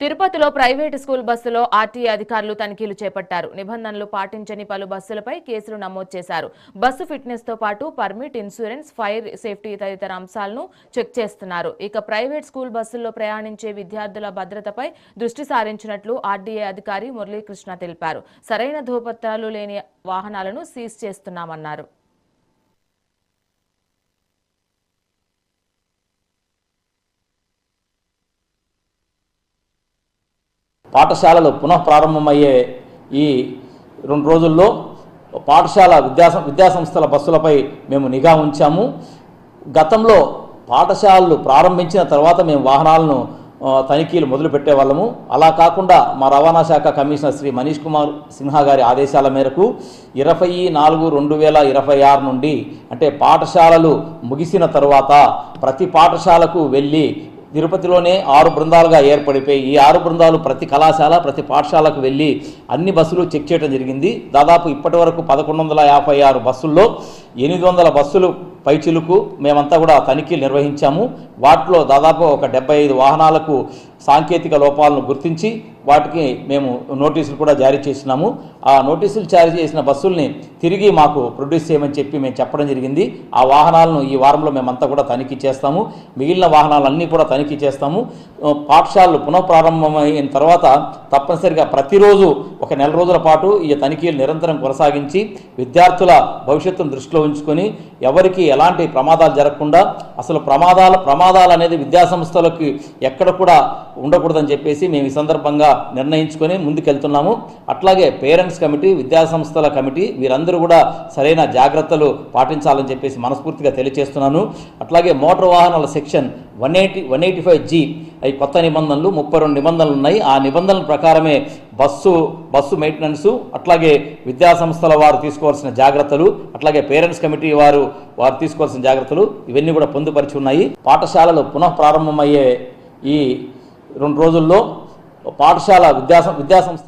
తిరుపతిలో private school బస్సులో RTA అధికారులు తనిఖీలు చేపట్టారు. నిబంధనలు పాటించని పలు బస్సులపై కేసులు నమోదు చేశారు. బస్సు ఫిట్నెస్ తో పాటు పర్మిట్, ఇన్సూరెన్స్, ఫైర్ సేఫ్టీ తదితర అంశాలను చెక్ చేస్తున్నారు. ఇక ప్రైవేట్ స్కూల్ బస్సుల్లో ప్రయాణించే విద్యార్థుల భద్రతపై దృష్టి సారించినట్లు ఆర్టీఏ అధికారి మురళీకృష్ణ తెలిపారు. సరైన ధృవపత్రాలు లేని వాహనాలను సీజ్ చేస్తున్నామన్నారు. పాఠశాలలు పునః ప్రారంభమయ్యే ఈ 2 రోజుల్లో పాఠశాల విద్యాసంస్థల బస్సులపై మేము నిఘా ఉంచాము. గతంలో పాఠశాలలు ప్రారంభించిన తర్వాత మేము వాహనాలను తనిఖీలు మొదలుపెట్టే వాళ్ళము. అలా కాకుండా మా రవాణా శాఖ కమిషనర్ శ్రీ మనీష్ కుమార్ సిన్హా గారి ఆదేశాల మేరకు 20/4/2026 నుండి అంటే పాఠశాలలు ముగిసిన తర్వాత ప్రతి పాఠశాలకు వెళ్ళి తిరుపతిలోనే 6 బృందాలుగా ఏర్పడిపోయి ఈ 6 బృందాలు ప్రతి కళాశాల ప్రతి పాఠశాలకు వెళ్ళి అన్ని బస్సులు చెక్ చేయడం జరిగింది. దాదాపు ఇప్పటి వరకు 1156 బస్సుల్లో 800 బస్సులు పైచిలుకు మేమంతా కూడా తనిఖీలు నిర్వహించాము. వాటిలో దాదాపు ఒక 75 వాహనాలకు సాంకేతిక లోపాలను గుర్తించి వాటికి మేము నోటీసులు కూడా జారీ చేసినాము. ఆ నోటీసులు జారీ చేసిన బస్సుల్ని తిరిగి మాకు ప్రొడ్యూస్ చేయమని చెప్పి మేము చెప్పడం జరిగింది. ఆ వాహనాలను ఈ వారంలో మేమంతా కూడా తనిఖీ చేస్తాము. మిగిలిన వాహనాలన్నీ కూడా తనిఖీ చేస్తాము. పాఠశాలలు పునఃప్రారంభమైన తర్వాత తప్పనిసరిగా ప్రతిరోజు ఒక నెల రోజుల పాటు ఈ తనిఖీలు నిరంతరం కొనసాగించి విద్యార్థుల భవిష్యత్తును దృష్టిలో ఉంచుకొని ఎవరికి ఎలాంటి ప్రమాదాలు జరగకుండా అసలు ప్రమాదాలు అనేది విద్యాసంస్థలకు ఎక్కడ కూడా ఉండకూడదని చెప్పేసి మేము ఈ సందర్భంగా నిర్ణయించుకొని ముందుకెళ్తున్నాము. అట్లాగే పేరెంట్స్ కమిటీ, విద్యాసంస్థల కమిటీ వీరందరూ కూడా సరైన జాగ్రత్తలు పాటించాలని చెప్పేసి మనస్ఫూర్తిగా తెలియజేస్తున్నాను. అట్లాగే మోటార్ వాహనాల సెక్షన్ 185G అవి కొత్త నిబంధనలు 32 నిబంధనలు ఉన్నాయి. ఆ నిబంధనల ప్రకారమే బస్సు మెయింటెనెన్స్, అట్లాగే విద్యాసంస్థల వారు తీసుకోవాల్సిన జాగ్రత్తలు, అట్లాగే పేరెంట్స్ కమిటీ వారు తీసుకోవాల్సిన జాగ్రత్తలు ఇవన్నీ కూడా పొందుపరిచి ఉన్నాయి. పాఠశాలలు పునః ప్రారంభమయ్యే ఈ 2 రోజుల్లో పాఠశాల విద్యాసంస్థ